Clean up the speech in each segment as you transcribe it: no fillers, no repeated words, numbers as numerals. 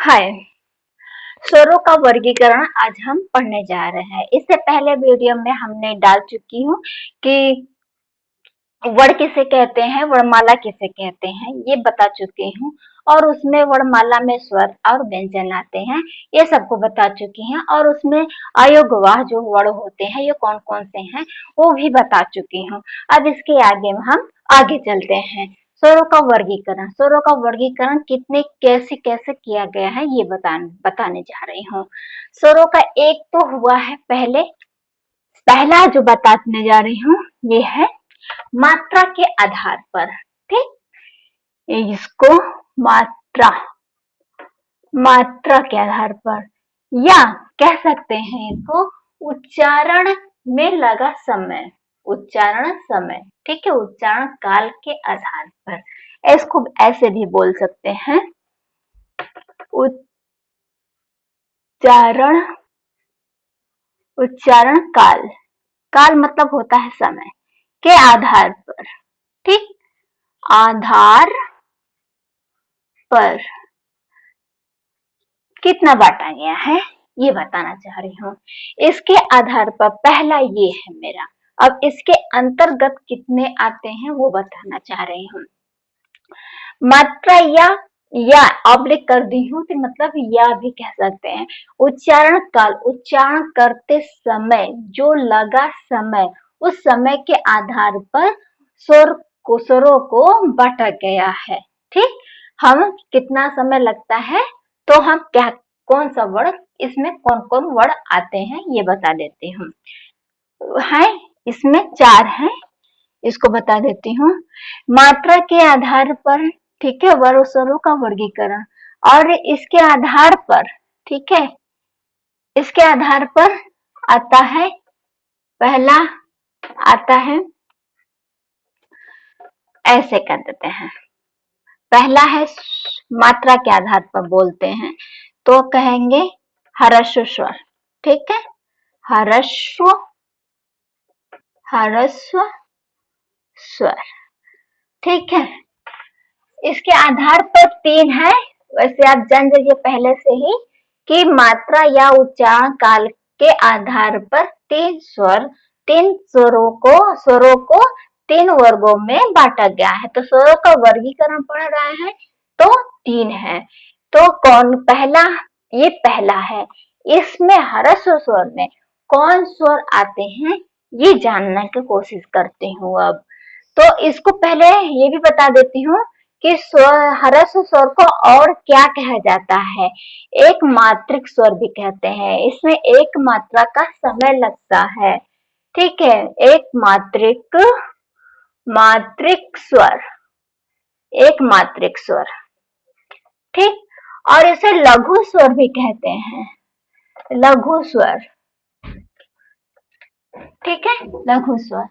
हाय। स्वरों का वर्गीकरण आज हम पढ़ने जा रहे हैं। इससे पहले वीडियो में हमने डाल चुकी हूँ कि वर्ण किसे कहते हैं, वर्णमाला किसे कहते हैं, ये बता चुकी हूँ। और उसमें वर्णमाला में स्वर और व्यंजन आते हैं, ये सबको बता चुकी हैं। और उसमें अयोगवाह जो वर्ण होते हैं ये कौन कौन से हैं वो भी बता चुकी हूँ। अब इसके आगे हम आगे चलते हैं। स्वरों का वर्गीकरण, स्वरों का वर्गीकरण कितने कैसे कैसे किया गया है ये बताने जा रही हूँ। स्वरों का एक तो हुआ है पहला जो बताने जा रही हूँ ये है मात्रा के आधार पर। ठीक, इसको मात्रा मात्रा के आधार पर, या कह सकते हैं इसको उच्चारण में लगा समय, उच्चारण समय। ठीक है, उच्चारण काल के आधार पर। इसको ऐसे भी बोल सकते हैं, उच्चारण उच्चारण काल, काल मतलब होता है समय के आधार पर। ठीक, आधार पर कितना बांटा गया है ये बताना चाह रही हूँ। इसके आधार पर पहला ये है मेरा। अब इसके अंतर्गत कितने आते हैं वो बताना चाह रही हूँ। मात्रा या ऑब्लिक कर दी हूँ तो मतलब या भी कह सकते हैं। उच्चारण काल, उच्चारण करते समय जो लगा समय, उस समय के आधार पर स्वरों को बांटा गया है। ठीक, हम कितना समय लगता है तो हम क्या कौन सा वर्ण, इसमें कौन कौन वर्ण आते हैं ये बता देती हूँ। है इसमें 4 हैं, इसको बता देती हूँ। मात्रा के आधार पर, ठीक है, स्वरों का वर्गीकरण। और इसके आधार पर, ठीक है, इसके आधार पर आता है, पहला आता है, ऐसे कर देते हैं। पहला है मात्रा के आधार पर बोलते हैं तो कहेंगे ह्रस्व स्वर। ठीक है, ह्रस्व स्वर। ठीक है, इसके आधार पर 3 है। वैसे आप जान जाइए पहले से ही कि मात्रा या उच्चारण काल के आधार पर 3 स्वरों को 3 वर्गों में बांटा गया है। तो स्वरों का वर्गीकरण पढ़ रहे हैं तो 3 है। तो कौन पहला, ये पहला है। इसमें ह्रस्व स्वर में कौन स्वर आते हैं ये जानने की कोशिश करती हूँ। अब तो इसको पहले ये भी बता देती हूँ कि ह्रस्व स्वर को और क्या कहा जाता है, एक मात्रिक स्वर भी कहते हैं। इसमें एक मात्रा का समय लगता है। ठीक है, एक मात्रिक स्वर, एक मात्रिक स्वर। ठीक, और इसे लघु स्वर भी कहते हैं, लघु स्वर। ठीक है, लघु स्वर।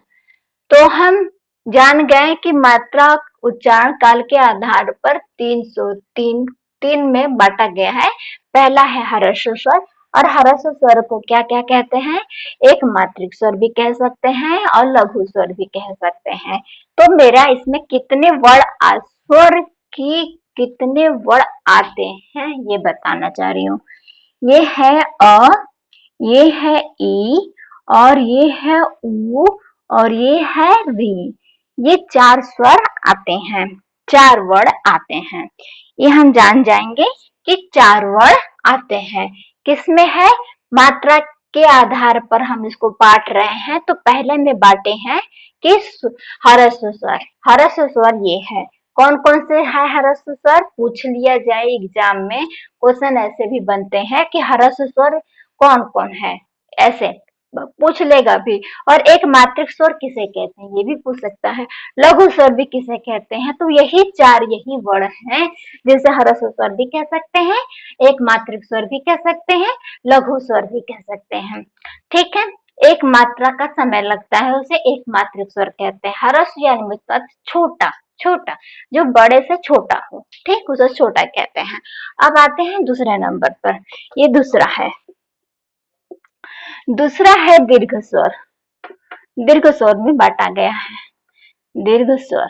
तो हम जान गए कि मात्रा उच्चारण काल के आधार पर 3 में बांटा गया है। पहला है ह्रस्व स्वर, और ह्रस्व स्वर को क्या क्या कहते हैं, एक मात्रिक स्वर भी कह सकते हैं और लघु स्वर भी कह सकते हैं। तो मेरा इसमें कितने वर्ण, स्वर की कितने वर्ण आते हैं ये बताना चाह रही हूँ। ये है अ, ये है ई, और ये है उ, और ये है री। ये 4 स्वर आते हैं, 4 वर्ण आते हैं। ये हम जान जाएंगे कि 4 वर्ण आते हैं। किसमें है, मात्रा के आधार पर हम इसको बांट रहे हैं। तो पहले में बांटे हैं कि ह्रस्व स्वर, ह्रस्व स्वर ये है। कौन कौन से है ह्रस्व स्वर, पूछ लिया जाए एग्जाम में, क्वेश्चन ऐसे भी बनते हैं कि ह्रस्व स्वर कौन कौन है, ऐसे पूछ लेगा भी। और एक मात्रिक स्वर किसे कहते हैं ये भी पूछ सकता है, लघु स्वर भी किसे कहते हैं। तो यही 4 यही वर्ण हैं जिसे ह्रस्व स्वर भी कह सकते हैं, एक मात्रिक स्वर भी कह सकते हैं, लघु स्वर भी कह सकते हैं। ठीक है, एक मात्रा का समय लगता है उसे एक मात्रिक स्वर कहते हैं। ह्रस्व यानी मतलब छोटा, छोटा जो बड़े से छोटा हो, ठीक, उसे छोटा कहते हैं। अब आते हैं दूसरे नंबर पर, ये दूसरा है, दूसरा है दीर्घ स्वर। दीर्घ स्वर में बांटा गया है, दीर्घ स्वर।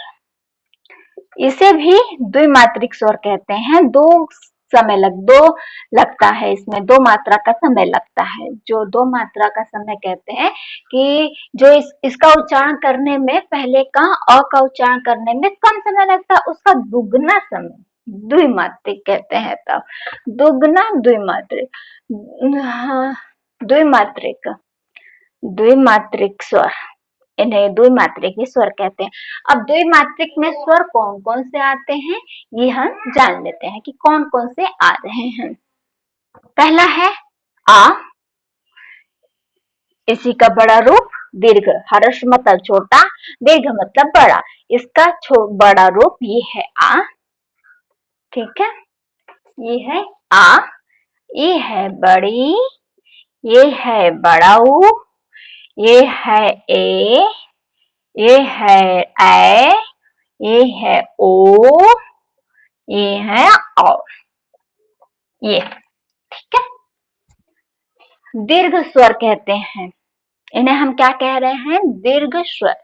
इसे भी द्विमात्रिक स्वर कहते हैं। दो दो लगता है, इसमें दो मात्रा का समय लगता है। जो दो मात्रा का समय कहते हैं कि जो इसका उच्चारण करने में पहले का अ का उच्चारण करने में कम समय लगता है, उसका दुगना समय द्विमात्रिक कहते हैं। तब दुगना द्विमात्रिक, हाँ, द्विमात्रिक द्विमात्रिक स्वर, इन्हें द्विमात्रिक ही स्वर कहते हैं। अब द्विमात्रिक में स्वर कौन कौन से आते हैं ये हम जान लेते हैं कि कौन कौन से आ रहे हैं। पहला है आ, इसी का बड़ा रूप दीर्घ, हर्ष मतलब छोटा, दीर्घ मतलब बड़ा, इसका बड़ा रूप ये है आ, ठीक है, ये है आ, ये है बड़ी, ये है बड़ा ऊ, ये है ए, ये है ऐ, ये है ओ, ये है औ, ये, ठीक है। दीर्घ स्वर कहते हैं, इन्हें हम क्या कह रहे हैं? दीर्घ स्वर।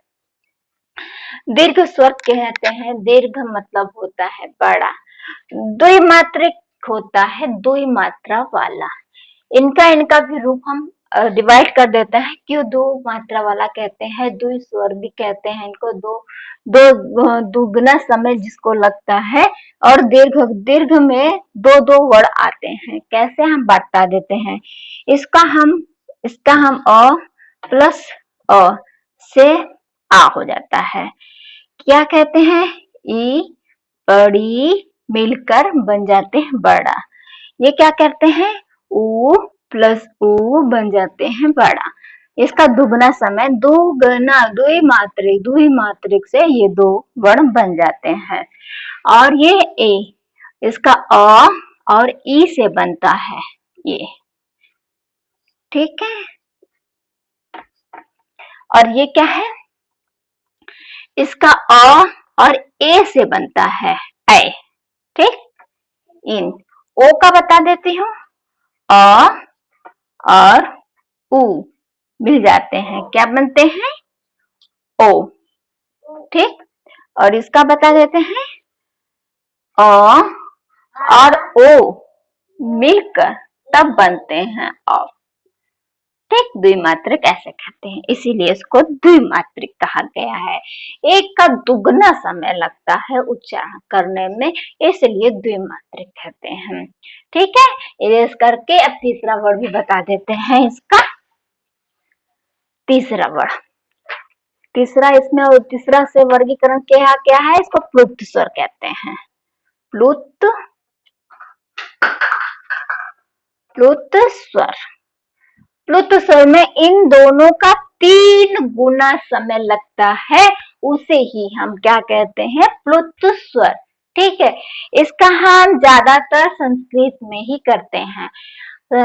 दीर्घ स्वर कहते हैं, दीर्घ मतलब होता है बड़ा, द्विमात्रिक होता है दुई मात्रा वाला। इनका भी रूप हम डिवाइड कर देते हैं। क्यों दो मात्रा वाला कहते हैं, द्वि स्वर भी कहते हैं इनको, दो दुगना समय जिसको लगता है। और दीर्घ में दो दो वर्ड आते हैं। कैसे हम बता देते हैं, इसका हम अ प्लस अ से आ हो जाता है। क्या कहते हैं? ई बड़ी मिलकर बन जाते हैं बड़ा। ये क्या करते हैं? ऊ प्लस ऊ बन जाते हैं बड़ा। इसका दुगना समय दुगना द्विमात्रिक से ये दो वर्ण बन जाते हैं। और ये ए, इसका अ और ई से बनता है ये, ठीक है। और ये क्या है? इसका अ और ए से बनता है ऐ, ठीक। इन ओ का बता देती हूँ, अ और उ मिल जाते हैं, क्या बनते हैं? ओ, ठीक। और इसका बता देते हैं, अ और ओ मिलकर तब बनते हैं अ, ठीक। द्विमात्रिक ऐसे कहते हैं, इसीलिए इसको द्विमात्रिक कहा गया है। एक का दुगना समय लगता है उच्चारण करने में, इसलिए द्विमात्रिक कहते हैं, ठीक है। इरेज करके अब तीसरा वर्ड भी बता देते हैं। इसका तीसरा वर्ड, तीसरा से वर्गीकरण क्या क्या है? इसको प्लुत स्वर कहते हैं। प्लुत स्वर, प्लुत स्वर में इन दोनों का 3 गुना समय लगता है, उसे ही हम क्या कहते हैं? प्लुत स्वर, ठीक है। इसका हम ज्यादातर संस्कृत में ही करते हैं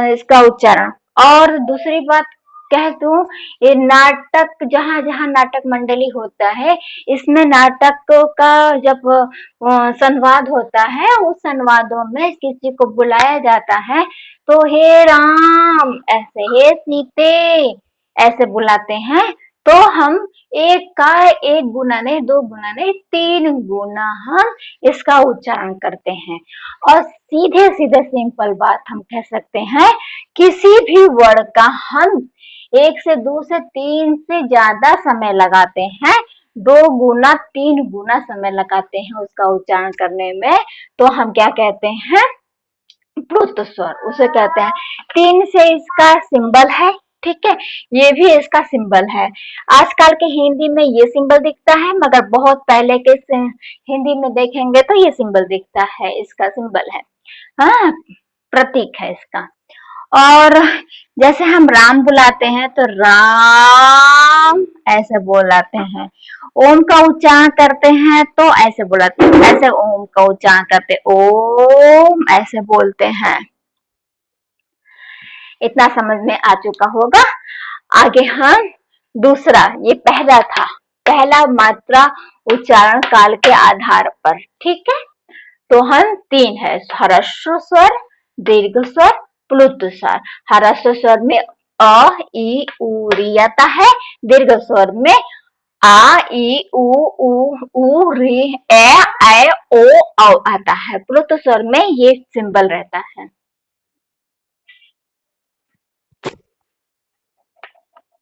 इसका उच्चारण। और दूसरी बात कह दूं, ये नाटक जहाँ जहाँ नाटक मंडली होता है, इसमें नाटक का जब संवाद होता है, उस संवादों में किसी को बुलाया जाता है तो हे राम ऐसे, हे सीते ऐसे बुलाते हैं। तो हम एक का एक गुना नहीं, दो गुना नहीं, 3 गुना हम इसका उच्चारण करते हैं। और सीधे सीधे सिंपल बात हम कह सकते हैं, किसी भी वर्ड का हम 1 से 2 से 3 से ज्यादा समय लगाते हैं, 2 गुना 3 गुना समय लगाते हैं उसका उच्चारण करने में, तो हम क्या कहते हैं? प्लुत स्वर उसे कहते हैं। 3 से इसका सिंबल है, ठीक है, ये भी इसका सिंबल है। आजकल के हिंदी में ये सिंबल दिखता है, मगर बहुत पहले के हिंदी में देखेंगे तो ये सिंबल दिखता है, इसका सिंबल है, हाँ, प्रतीक है इसका। और जैसे हम राम बुलाते हैं तो राम ऐसे बुलाते हैं, ओम का उच्चारण करते हैं तो ऐसे बुलाते हैं, ऐसे ओम का उच्चारण करते ओम ऐसे बोलते हैं। इतना समझ में आ चुका होगा। आगे हम दूसरा, ये पहला था, पहला मात्रा उच्चारण काल के आधार पर, ठीक है। तो हम 3 है, ह्रस्व स्वर, दीर्घ स्वर, प्लुत स्वर। ह्रस्व स्वर में अ ई उ री आता है, दीर्घ स्वर में आ ई उ री ए ऐ ओ औ आता है। प्लुत स्वर में ये सिंबल रहता है।